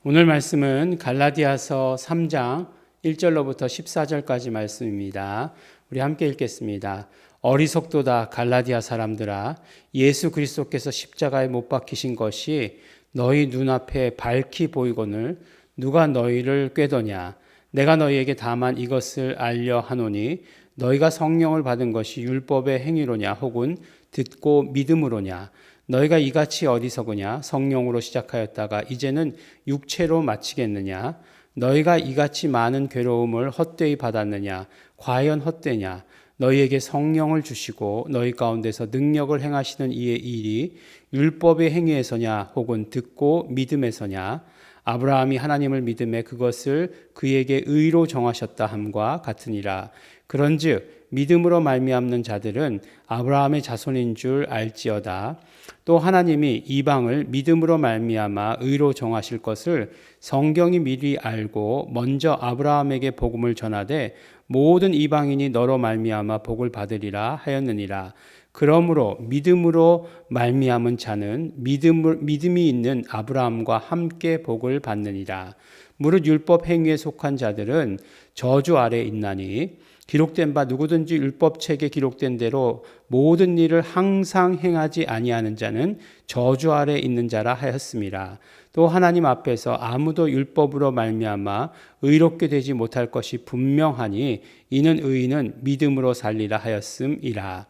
오늘 말씀은 갈라디아서 3장 1절로부터 14절까지 말씀입니다. 우리 함께 읽겠습니다. 어리석도다 갈라디아 사람들아, 예수 그리스도께서 십자가에 못 박히신 것이 너희 눈앞에 밝히 보이거늘 누가 너희를 꾀더냐. 내가 너희에게 다만 이것을 알려 하노니 너희가 성령을 받은 것이 율법의 행위로냐 혹은 듣고 믿음으로냐. 너희가 이같이 어리석으냐. 성령으로 시작하였다가 이제는 육체로 마치겠느냐. 너희가 이같이 많은 괴로움을 헛되이 받았느냐. 과연 헛되냐. 너희에게 성령을 주시고 너희 가운데서 능력을 행하시는 이의 일이 율법의 행위에서냐 혹은 듣고 믿음에서냐. 아브라함이 하나님을 믿음에 그것을 그에게 의로 정하셨다 함과 같으니라. 그런즉 믿음으로 말미암는 자들은 아브라함의 자손인 줄 알지어다. 또 하나님이 이방을 믿음으로 말미암아 의로 정하실 것을 성경이 미리 알고 먼저 아브라함에게 복음을 전하되 모든 이방인이 너로 말미암아 복을 받으리라 하였느니라. 그러므로 믿음으로 말미암은 자는 믿음이 있는 아브라함과 함께 복을 받느니라. 무릇 율법 행위에 속한 자들은 저주 아래 있나니 기록된 바 누구든지 율법책에 기록된 대로 모든 일을 항상 행하지 아니하는 자는 저주 아래 있는 자라 하였습니다. 또 하나님 앞에서 아무도 율법으로 말미암아 의롭게 되지 못할 것이 분명하니 이는 의인은 믿음으로 살리라 하였음이라.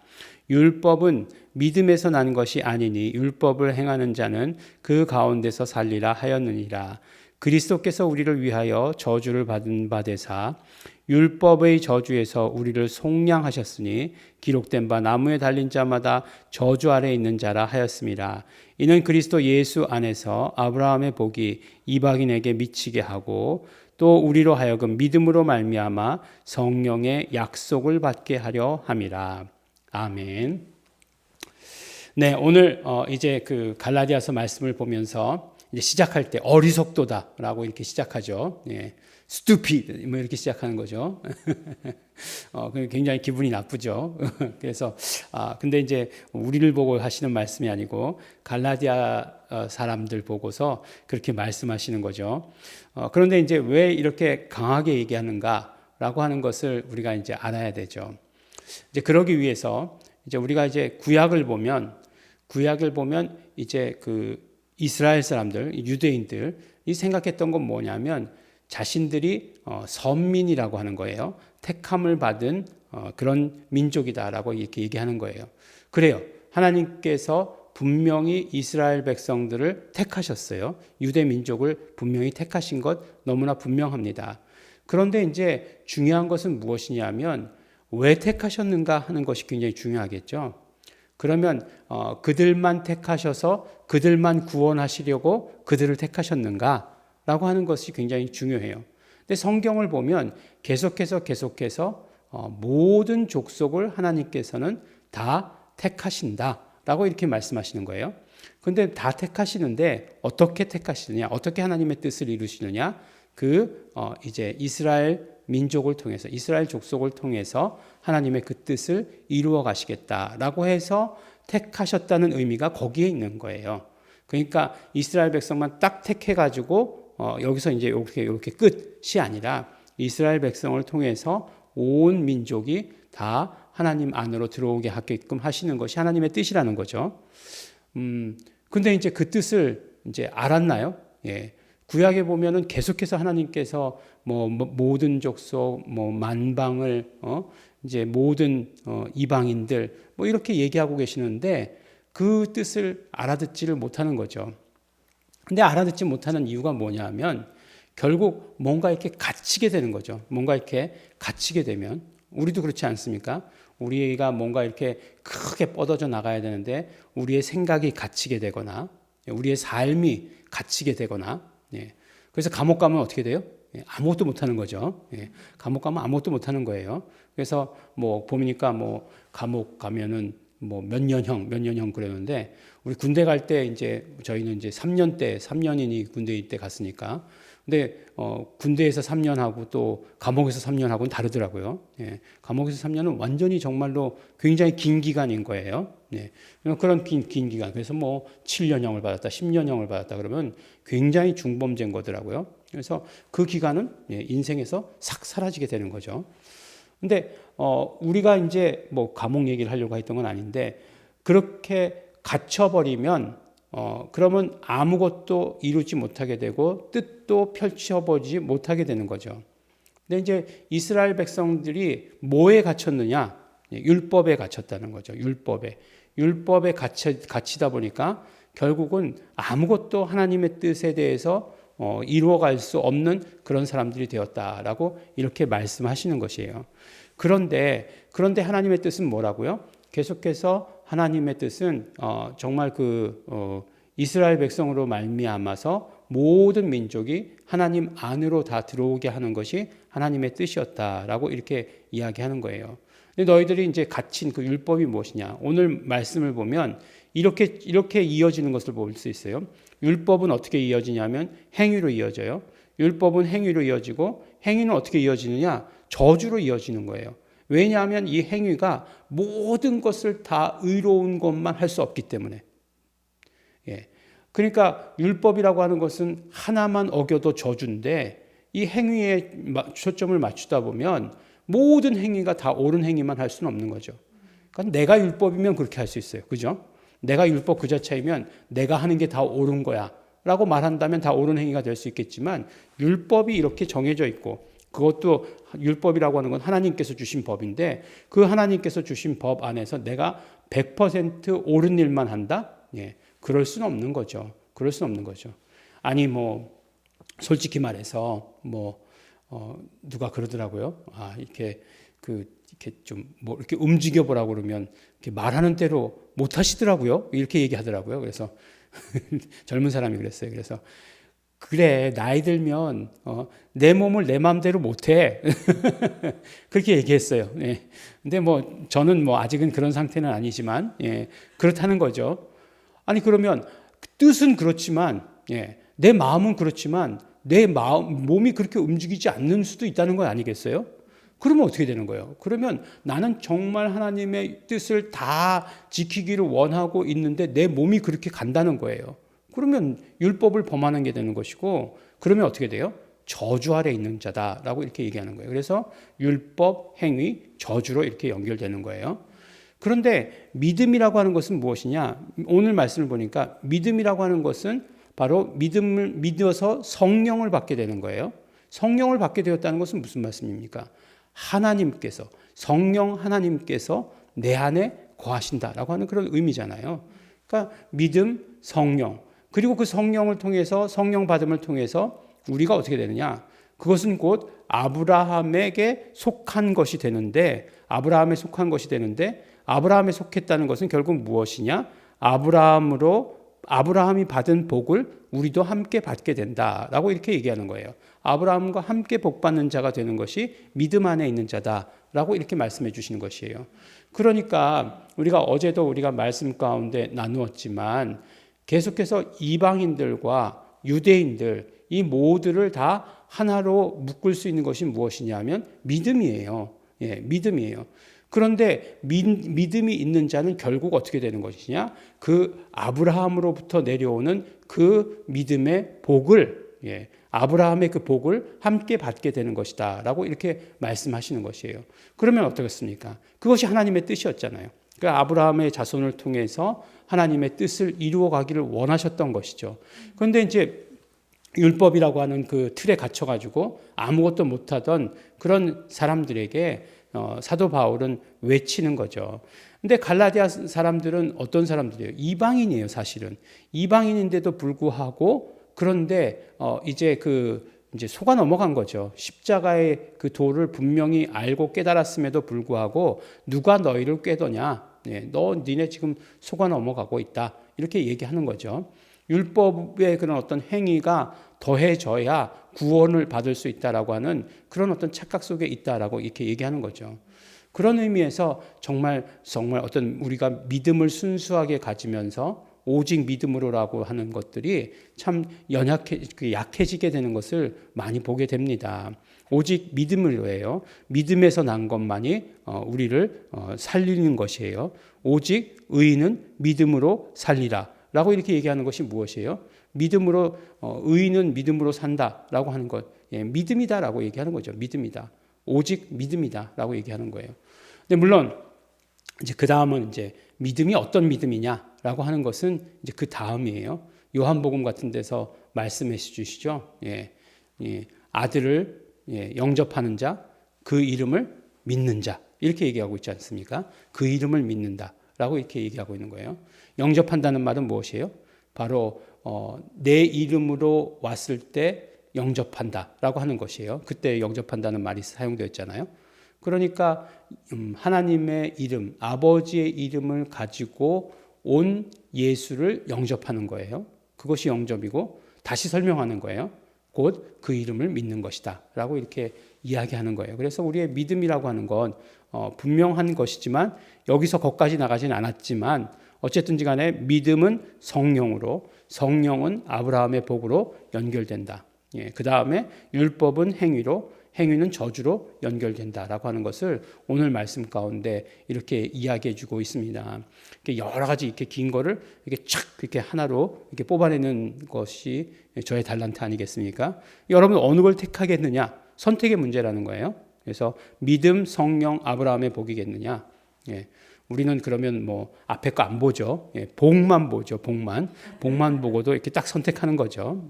율법은 믿음에서 난 것이 아니니 율법을 행하는 자는 그 가운데서 살리라 하였느니라. 그리스도께서 우리를 위하여 저주를 받은 바 되사 율법의 저주에서 우리를 속량하셨으니 기록된 바 나무에 달린 자마다 저주 아래 있는 자라 하였습니다. 이는 그리스도 예수 안에서 아브라함의 복이 이방인에게 미치게 하고 또 우리로 하여금 믿음으로 말미암아 성령의 약속을 받게 하려 함이라. 아멘. 네, 오늘 이제 그 갈라디아서 말씀을 보면서 이제 시작할 때 어리석도다라고 이렇게 시작하죠. 예. stupid 뭐 이렇게 시작하는 거죠. 굉장히 기분이 나쁘죠. 그래서 근데 이제 우리를 보고 하시는 말씀이 아니고 갈라디아 사람들 보고서 그렇게 말씀하시는 거죠. 그런데 이제 왜 이렇게 강하게 얘기하는가라고 하는 것을 우리가 이제 알아야 되죠. 이제 그러기 위해서 이제 우리가 이제 구약을 보면 이제 그 이스라엘 사람들, 유대인들이 생각했던 건 뭐냐면 자신들이 선민이라고 하는 거예요. 택함을 받은 그런 민족이다라고 이렇게 얘기하는 거예요. 그래요. 하나님께서 분명히 이스라엘 백성들을 택하셨어요. 유대 민족을 분명히 택하신 것 너무나 분명합니다. 그런데 이제 중요한 것은 무엇이냐면 왜 택하셨는가 하는 것이 굉장히 중요하겠죠. 그러면 그들만 택하셔서 그들만 구원하시려고 그들을 택하셨는가라고 하는 것이 굉장히 중요해요. 근데 성경을 보면 계속해서 모든 족속을 하나님께서는 다 택하신다라고 이렇게 말씀하시는 거예요. 그런데 다 택하시는데 어떻게 택하시느냐, 어떻게 하나님의 뜻을 이루시느냐, 이제 이스라엘 민족을 통해서 이스라엘 족속을 통해서 하나님의 그 뜻을 이루어 가시겠다라고 해서 택하셨다는 의미가 거기에 있는 거예요. 그러니까 이스라엘 백성만 딱 택해 가지고 여기서 이제 이렇게 끝이 아니라 이스라엘 백성을 통해서 온 민족이 다 하나님 안으로 들어오게 하게끔 하시는 것이 하나님의 뜻이라는 거죠. 근데 이제 그 뜻을 이제 알았나요? 예. 구약에 보면은 계속해서 하나님께서 모든 족속, 만방을 이제 모든 이방인들 이렇게 얘기하고 계시는데 그 뜻을 알아듣지를 못하는 거죠. 근데 알아듣지 못하는 이유가 뭐냐면 결국 뭔가 이렇게 갇히게 되는 거죠. 뭔가 이렇게 갇히게 되면 우리도 그렇지 않습니까? 우리가 뭔가 이렇게 크게 뻗어져 나가야 되는데 우리의 생각이 갇히게 되거나 우리의 삶이 갇히게 되거나 그래서 감옥 가면 어떻게 돼요? 아무것도 못하는 거죠. 감옥 가면 아무것도 못하는 거예요. 그래서 보니까 감옥 가면은 몇 년형 그러는데 우리 군대 갈 때 이제 저희는 이제 3년인이 군대 때 갔으니까 근데 군대에서 3년 하고 또 감옥에서 3년 하고는 다르더라고요. 예, 감옥에서 3년은 완전히 정말로 굉장히 긴 기간인 거예요. 네, 그런 긴 기간. 그래서 뭐 7년형을 받았다, 10년형을 받았다 그러면 굉장히 중범죄인 거더라고요. 그래서 그 기간은 인생에서 싹 사라지게 되는 거죠. 근데 우리가 이제 뭐 감옥 얘기를 하려고 했던 건 아닌데 그렇게 갇혀버리면 그러면 아무것도 이루지 못하게 되고 뜻도 펼쳐보지 못하게 되는 거죠. 근데 이제 이스라엘 백성들이 뭐에 갇혔느냐? 율법에 갇혔다는 거죠. 율법에 갇히다 보니까 결국은 아무것도 하나님의 뜻에 대해서 이루어갈 수 없는 그런 사람들이 되었다라고 이렇게 말씀하시는 것이에요. 그런데 하나님의 뜻은 뭐라고요? 계속해서 하나님의 뜻은 정말 이스라엘 백성으로 말미암아서 모든 민족이 하나님 안으로 다 들어오게 하는 것이 하나님의 뜻이었다라고 이렇게 이야기하는 거예요. 근데 너희들이 이제 갇힌 그 율법이 무엇이냐? 오늘 말씀을 보면 이렇게 이어지는 것을 볼 수 있어요. 율법은 어떻게 이어지냐면 행위로 이어져요. 율법은 행위로 이어지고 행위는 어떻게 이어지느냐? 저주로 이어지는 거예요. 왜냐하면 이 행위가 모든 것을 다 의로운 것만 할 수 없기 때문에. 예. 그러니까 율법이라고 하는 것은 하나만 어겨도 저주인데 이 행위에 초점을 맞추다 보면 모든 행위가 다 옳은 행위만 할 수는 없는 거죠. 그러니까 내가 율법이면 그렇게 할 수 있어요. 그죠? 내가 율법 그 자체이면 내가 하는 게 다 옳은 거야 라고 말한다면 다 옳은 행위가 될 수 있겠지만 율법이 이렇게 정해져 있고 그것도 율법이라고 하는 건 하나님께서 주신 법인데 그 하나님께서 주신 법 안에서 내가 100% 옳은 일만 한다? 예, 그럴 수는 없는 거죠. 그럴 수는 없는 거죠. 아니 뭐 솔직히 말해서 누가 그러더라고요. 이렇게 좀 뭐 이렇게 움직여 보라고 그러면 이렇게 말하는 대로 못 하시더라고요. 이렇게 얘기하더라고요. 그래서 젊은 사람이 그랬어요. 그래서 그래 나이 들면 내 몸을 내 마음대로 못 해. 그렇게 얘기했어요. 예. 근데 뭐 저는 뭐 아직은 그런 상태는 아니지만 그렇다는 거죠. 아니 그러면 뜻은 그렇지만 내 마음은 그렇지만 내 몸이 그렇게 움직이지 않는 수도 있다는 건 아니겠어요? 그러면 어떻게 되는 거예요? 그러면 나는 정말 하나님의 뜻을 다 지키기를 원하고 있는데 내 몸이 그렇게 간다는 거예요. 그러면 율법을 범하는 게 되는 것이고 그러면 어떻게 돼요? 저주 아래 있는 자다라고 이렇게 얘기하는 거예요. 그래서 율법, 행위, 저주로 이렇게 연결되는 거예요. 그런데 믿음이라고 하는 것은 무엇이냐? 오늘 말씀을 보니까 믿음이라고 하는 것은 바로 믿음을 믿어서 성령을 받게 되는 거예요. 성령을 받게 되었다는 것은 무슨 말씀입니까? 성령 하나님께서 내 안에 거하신다라고 하는 그런 의미잖아요. 그러니까 믿음, 성령, 그리고 그 성령을 통해서 성령 받음을 통해서 우리가 어떻게 되느냐? 그것은 곧 아브라함에게 속한 것이 되는데 아브라함에 속했다는 것은 결국 무엇이냐? 아브라함이 받은 복을 우리도 함께 받게 된다라고 이렇게 얘기하는 거예요. 아브라함과 함께 복받는 자가 되는 것이 믿음 안에 있는 자다라고 이렇게 말씀해 주시는 것이에요. 그러니까 우리가 우리가 말씀 가운데 나누었지만 계속해서 이방인들과 유대인들 이 모두를 다 하나로 묶을 수 있는 것이 무엇이냐면 믿음이에요. 믿음이에요. 그런데 믿음이 있는 자는 결국 어떻게 되는 것이냐? 그 아브라함으로부터 내려오는 그 믿음의 복을 아브라함의 그 복을 함께 받게 되는 것이다 라고 이렇게 말씀하시는 것이에요. 그러면 어떻겠습니까? 그것이 하나님의 뜻이었잖아요. 그러니까 아브라함의 자손을 통해서 하나님의 뜻을 이루어 가기를 원하셨던 것이죠. 그런데 이제 율법이라고 하는 그 틀에 갇혀가지고 아무것도 못하던 그런 사람들에게 사도 바울은 외치는 거죠. 근데 갈라디아 사람들은 어떤 사람들이에요? 이방인이에요, 사실은. 이방인인데도 불구하고 그런데 이제 속아 넘어간 거죠. 십자가의 그 도를 분명히 알고 깨달았음에도 불구하고 누가 너희를 꾀더냐? 니네 지금 속아 넘어가고 있다. 이렇게 얘기하는 거죠. 율법의 그런 어떤 행위가 더해져야 구원을 받을 수 있다라고 하는 그런 어떤 착각 속에 있다라고 이렇게 얘기하는 거죠. 그런 의미에서 정말 어떤 우리가 믿음을 순수하게 가지면서 오직 믿음으로라고 하는 것들이 참 약해지게 되는 것을 많이 보게 됩니다. 오직 믿음으로예요. 믿음에서 난 것만이 우리를 살리는 것이에요. 오직 의인은 믿음으로 살리라 라고 이렇게 얘기하는 것이 무엇이에요? 믿음으로 의인은 믿음으로 산다라고 하는 것, 믿음이다라고 얘기하는 거죠. 믿음이다. 오직 믿음이다라고 얘기하는 거예요. 근데 물론 이제 그 다음은 이제 믿음이 어떤 믿음이냐라고 하는 것은 이제 그 다음이에요. 요한복음 같은 데서 말씀해 주시죠. 아들을 영접하는 자, 그 이름을 믿는 자 이렇게 얘기하고 있지 않습니까? 그 이름을 믿는다라고 이렇게 얘기하고 있는 거예요. 영접한다는 말은 무엇이에요? 바로 내 이름으로 왔을 때 영접한다라고 하는 것이에요. 그때 영접한다는 말이 사용되었잖아요. 그러니까 하나님의 이름, 아버지의 이름을 가지고 온 예수를 영접하는 거예요. 그것이 영접이고 다시 설명하는 거예요. 곧 그 이름을 믿는 것이다 라고 이렇게 이야기하는 거예요. 그래서 우리의 믿음이라고 하는 건 분명한 것이지만 여기서 거기까지 나가지는 않았지만 어쨌든지 간에 믿음은 성령으로, 성령은 아브라함의 복으로 연결된다. 그 다음에 율법은 행위로, 행위는 저주로 연결된다라고 하는 것을 오늘 말씀 가운데 이렇게 이야기해 주고 있습니다. 여러 가지 이렇게 긴 거를 이렇게 촥 이렇게 하나로 이렇게 뽑아내는 것이 저의 달란트 아니겠습니까? 여러분 어느 걸 택하겠느냐? 선택의 문제라는 거예요. 그래서 믿음, 성령, 아브라함의 복이겠느냐? 우리는 그러면 뭐 앞에 거 안 보죠. 복만 보죠. 복만 보고도 이렇게 딱 선택하는 거죠.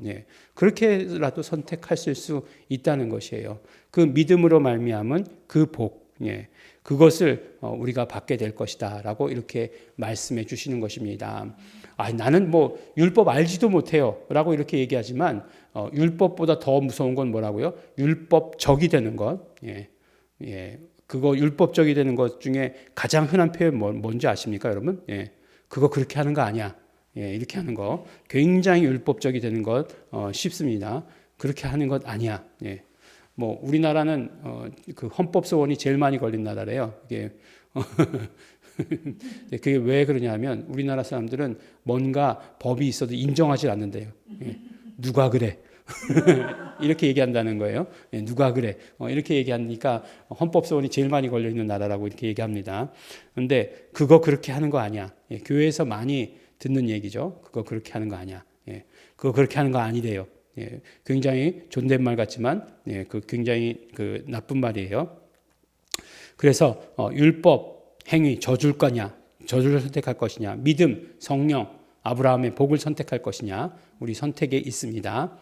그렇게라도 선택할 수 있다는 것이에요. 그 믿음으로 말미암은 그 복, 그것을 우리가 받게 될 것이다라고 이렇게 말씀해 주시는 것입니다. 나는 뭐 율법 알지도 못해요라고 이렇게 얘기하지만 율법보다 더 무서운 건 뭐라고요? 율법적이 되는 것. 그거 율법적이 되는 것 중에 가장 흔한 표현 뭔지 아십니까, 여러분? 그거 그렇게 하는 거 아니야. 이렇게 하는 거 굉장히 율법적이 되는 것 쉽습니다. 그렇게 하는 것 아니야. 뭐 우리나라는 그 헌법소원이 제일 많이 걸린 나라래요. 그게 왜 그러냐면 우리나라 사람들은 뭔가 법이 있어도 인정하지 않는데요. 누가 그래? 이렇게 얘기한다는 거예요. 누가 그래? 이렇게 얘기하니까 헌법소원이 제일 많이 걸려있는 나라라고 이렇게 얘기합니다. 그런데 그거 그렇게 하는 거 아니야. 교회에서 많이 듣는 얘기죠. 그거 그렇게 하는 거 아니야. 그거 그렇게 하는 거 아니래요. 굉장히 존댓말 같지만 그 굉장히 그 나쁜 말이에요. 그래서 율법, 행위, 저주일 거냐? 저주를 선택할 것이냐? 믿음, 성령, 아브라함의 복을 선택할 것이냐? 우리 선택에 있습니다.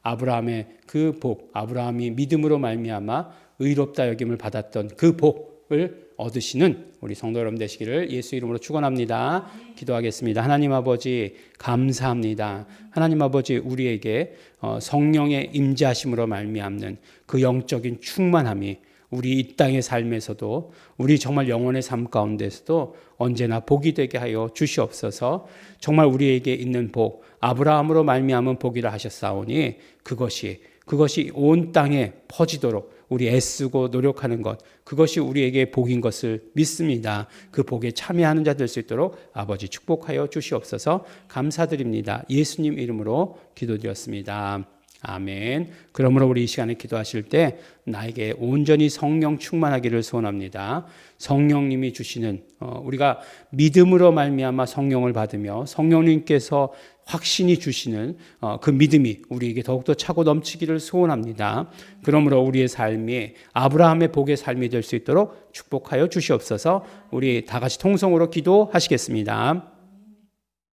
아브라함의 그 복, 아브라함이 믿음으로 말미암아 의롭다 여김을 받았던 그 복을 얻으시는 우리 성도 여러분 되시기를 예수 이름으로 축원합니다. 기도하겠습니다. 하나님 아버지 감사합니다. 하나님 아버지 우리에게 성령의 임재하심으로 말미암는 그 영적인 충만함이 우리 이 땅의 삶에서도 우리 정말 영혼의 삶 가운데서도 언제나 복이 되게 하여 주시옵소서. 정말 우리에게 있는 복, 아브라함으로 말미암은 복이라 하셨사오니 그것이 온 땅에 퍼지도록 우리 애쓰고 노력하는 것, 그것이 우리에게 복인 것을 믿습니다. 그 복에 참여하는 자 될 수 있도록 아버지 축복하여 주시옵소서. 감사드립니다. 예수님 이름으로 기도드렸습니다. 아멘. 그러므로 우리 이 시간에 기도하실 때 나에게 온전히 성령 충만하기를 소원합니다. 성령님이 주시는 우리가 믿음으로 말미암아 성령을 받으며 성령님께서 확신이 주시는 그 믿음이 우리에게 더욱더 차고 넘치기를 소원합니다. 그러므로 우리의 삶이 아브라함의 복의 삶이 될 수 있도록 축복하여 주시옵소서. 우리 다 같이 통성으로 기도하시겠습니다.